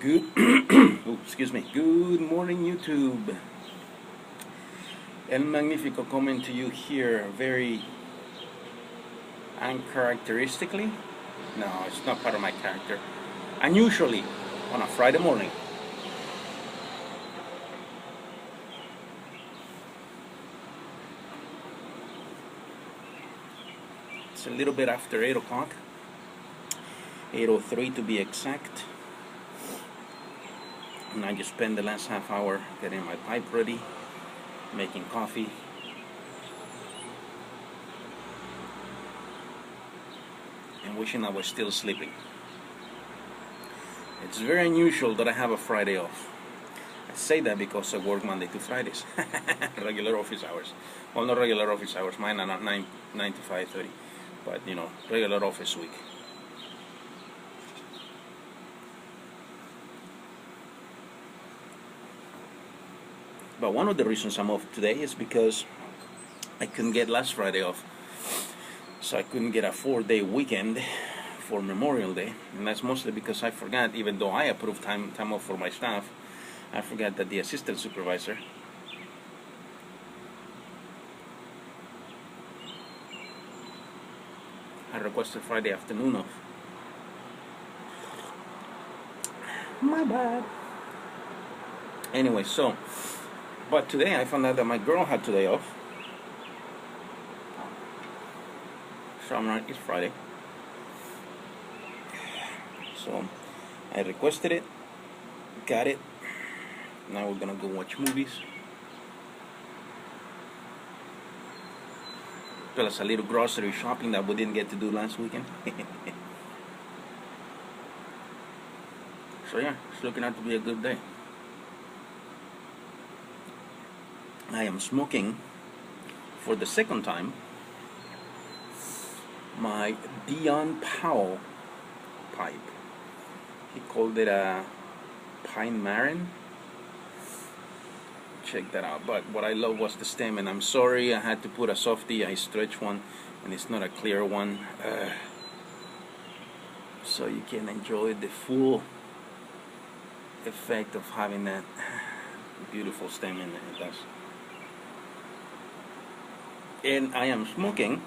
Good, excuse me. Good morning, YouTube. El Magnifico coming to you here very uncharacteristically. No, it's not part of my character. Unusually, on a Friday morning. It's a little bit after 8 o'clock. 8:03 to be exact. And I just spent the last half hour getting my pipe ready, making coffee. And wishing I was still sleeping. It's very unusual that I have a Friday off. I say that because I work Monday to Fridays, regular office hours. Well, not regular office hours, mine are not 9 to 5:30, but regular office week. But one of the reasons I'm off today is because I couldn't get last Friday off. So I couldn't get a 4-day weekend for Memorial Day. And that's mostly because I forgot, even though I approved time off for my staff, I forgot that the assistant supervisor had requested Friday afternoon off. My bad. Anyway, but today I found out that my girl had today off. So I'm right, it's Friday. So I requested it, got it. Now we're gonna go watch movies. Plus a little grocery shopping that we didn't get to do last weekend. So yeah, it's looking out to be a good day. I am smoking for the second time my Dion Powell pipe. He called it a Pine Marin. Check that out. But what I love was the stem, and I'm sorry I had to put a softie. I stretched one and it's not a clear one, so you can enjoy the full effect of having that beautiful stem in it. And I am smoking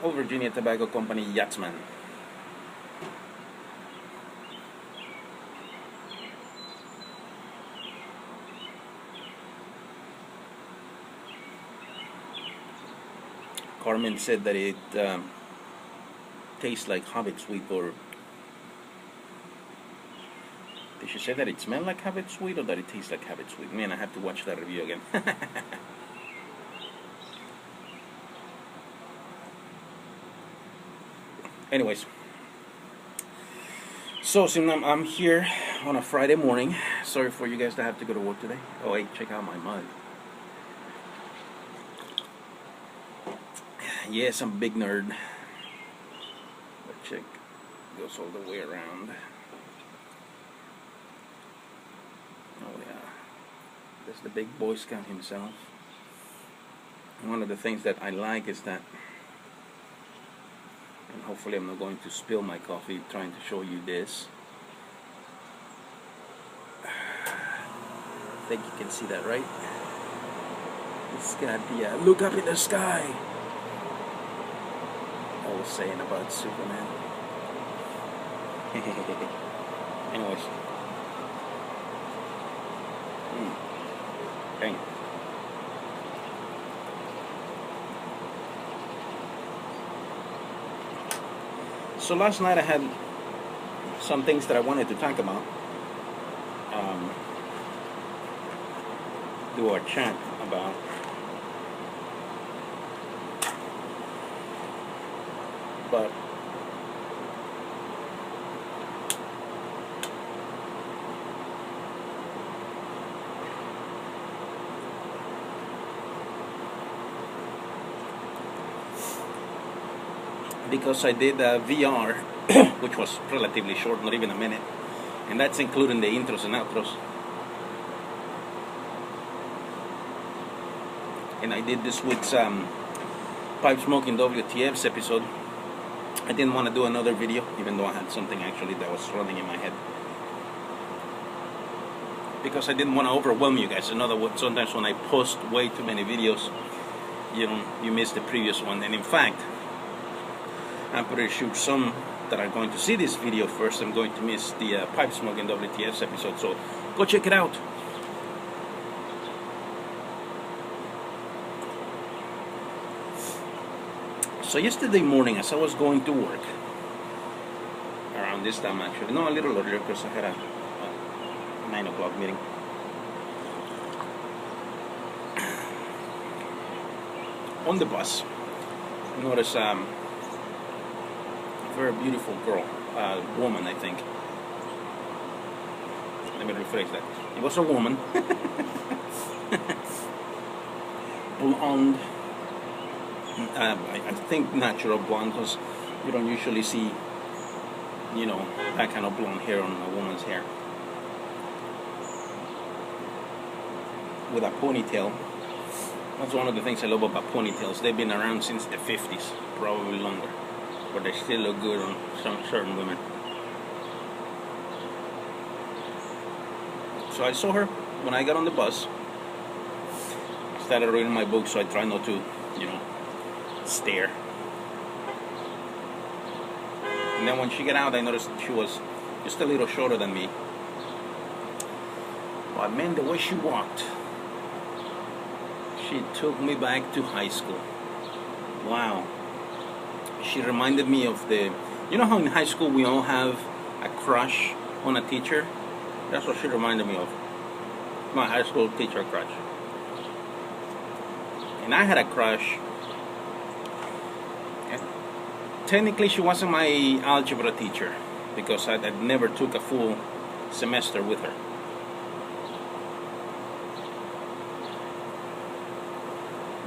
Old Virginia Tobacco Company Yachtsman. Carmen said that it tastes like Hobbit Sweet, or did she say that it smelled like Hobbit Sweet or that it tastes like Hobbit Sweet? Man, I have to watch that review again. Anyways, so I'm here on a Friday morning. Sorry for you guys that have to go to work today. Oh, hey, check out my mug. Yes, I'm a big nerd. But check, goes all the way around. Oh yeah, that's the big Boy Scout himself. And one of the things that I like is that, and hopefully I'm not going to spill my coffee trying to show you this. I think you can see that, right? It's got the look up in the sky I was saying about Superman. Anyways. Dang. So last night I had some things that I wanted to talk about. Do our chat about. But because I did VR, which was relatively short, not even a minute, and that's including the intros and outros. And I did this week's Pipe Smoking WTF's episode, I didn't want to do another video, even though I had something actually that was running in my head, because I didn't want to overwhelm you guys. In other words, sometimes when I post way too many videos, you miss the previous one. And in fact, I'm pretty sure some that are going to see this video first, I'm going to miss the pipe smoking WTS episode. So go check it out. So yesterday morning, as I was going to work, around this time actually, no, a little earlier, because I had a 9 o'clock meeting. On the bus, I noticed a very beautiful girl, woman, I think. Let me rephrase that. It was a woman, blonde. I think natural blonde, because you don't usually see, that kind of blonde hair on a woman's hair. With a ponytail. That's one of the things I love about ponytails. They've been around since the 50s, probably longer, but they still look good on some certain women. So I saw her when I got on the bus. I started reading my book, so I try not to, stare. And then when she got out, I noticed she was just a little shorter than me. But man, the way she walked, she took me back to high school. Wow. She reminded me of how in high school we all have a crush on a teacher? That's what she reminded me of. My high school teacher crush. And I had a crush. Technically, she wasn't my algebra teacher, because I never took a full semester with her.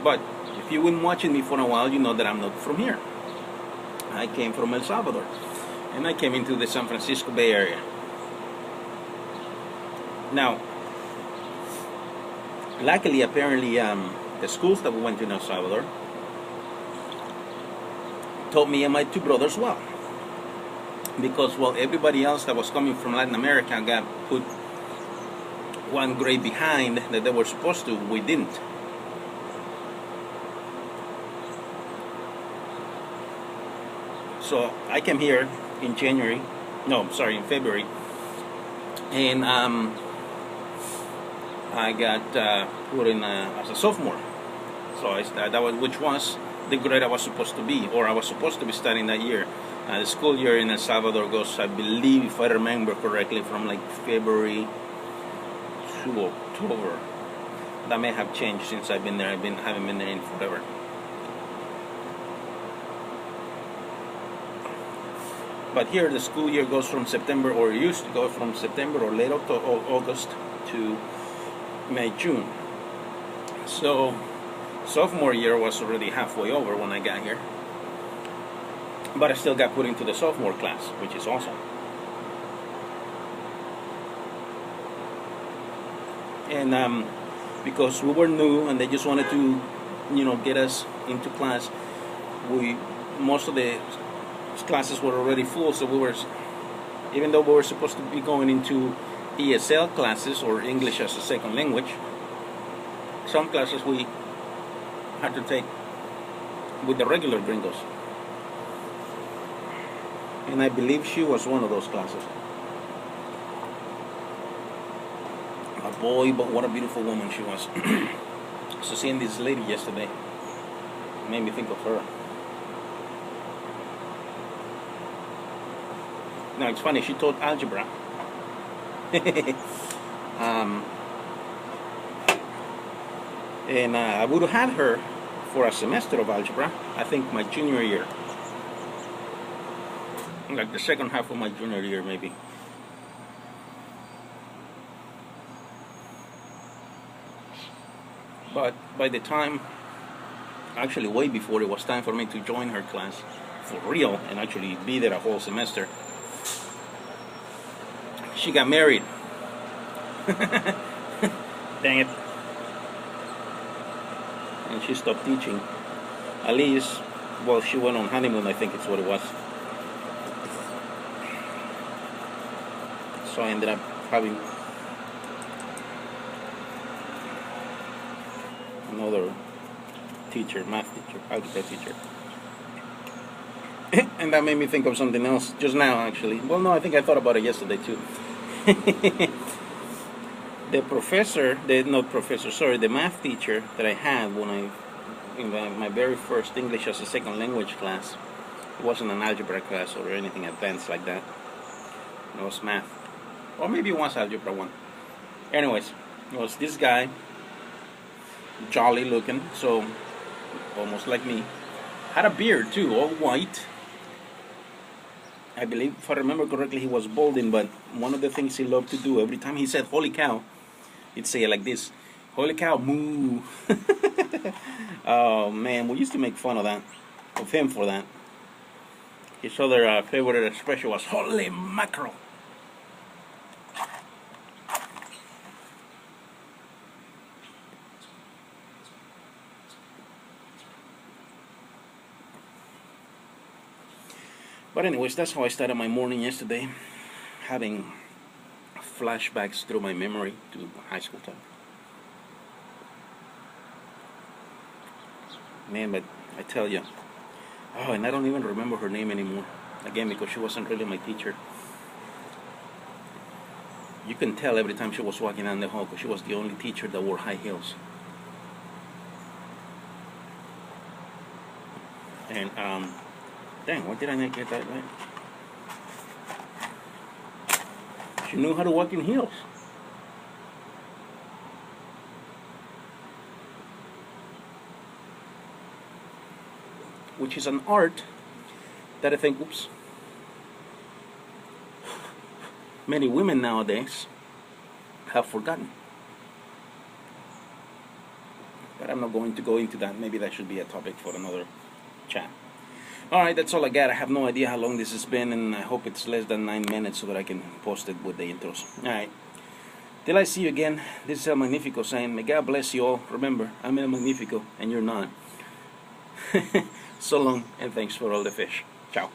But if you've been watching me for a while, you know that I'm not from here. I came from El Salvador, and I came into the San Francisco Bay Area. Now, luckily, apparently, the schools that we went to in El Salvador taught me and my two brothers well. Because while everybody else that was coming from Latin America got put one grade behind that they were supposed to, we didn't. So I came here in in February, and I got put in as a sophomore. So which was the grade I was supposed to be, or I was supposed to be studying that year. The school year in El Salvador goes, I believe, if I remember correctly, from like February to October. That may have changed since I've been there. Haven't been there in forever. But here the school year goes from September, or used to go from September or late August to May, June. So sophomore year was already halfway over when I got here. But I still got put into the sophomore class, which is awesome. And because we were new and they just wanted to, get us into class, most of the classes were already full, so even though we were supposed to be going into ESL classes, or English as a second language, some classes we had to take with the regular gringos. And I believe she was one of those classes. A boy, but what a beautiful woman she was. So seeing this lady yesterday made me think of her. Now it's funny, she taught algebra. And I would have had her for a semester of algebra, I think my junior year. Like the second half of my junior year, maybe. But by the time, actually way before it was time for me to join her class for real and actually be there a whole semester, she got married. Dang it. And she stopped teaching. At least, well, she went on honeymoon, I think it's what it was. So I ended up having another teacher, math teacher, algebra teacher. And that made me think of something else just now, actually. Well, no, I think I thought about it yesterday too. The professor, the math teacher that I had when in my very first English as a second language class. It wasn't an algebra class or anything advanced like that. It was math, or maybe it was algebra 1. Anyways, it was this guy, jolly looking, so almost like me. Had a beard too, all white. I believe, if I remember correctly, he was balding, but one of the things he loved to do, every time he said "Holy cow," he'd say it like this: "Holy cow, moo!" Oh man, we used to make fun of him for that. His other favorite expression was "Holy mackerel." But anyways, that's how I started my morning yesterday, having flashbacks through my memory to high school time. Man, but I tell you, oh, and I don't even remember her name anymore. Again, because she wasn't really my teacher. You can tell every time she was walking down the hall because she was the only teacher that wore high heels. And, dang, why did I not get that right? She knew how to walk in heels. Which is an art that I think, many women nowadays have forgotten. But I'm not going to go into that. Maybe that should be a topic for another chat. Alright, that's all I got. I have no idea how long this has been, and I hope it's less than 9 minutes so that I can post it with the intros. Alright. Till I see you again, this is El Magnifico saying, may God bless you all. Remember, I'm El Magnifico and you're not. So long, and thanks for all the fish. Ciao.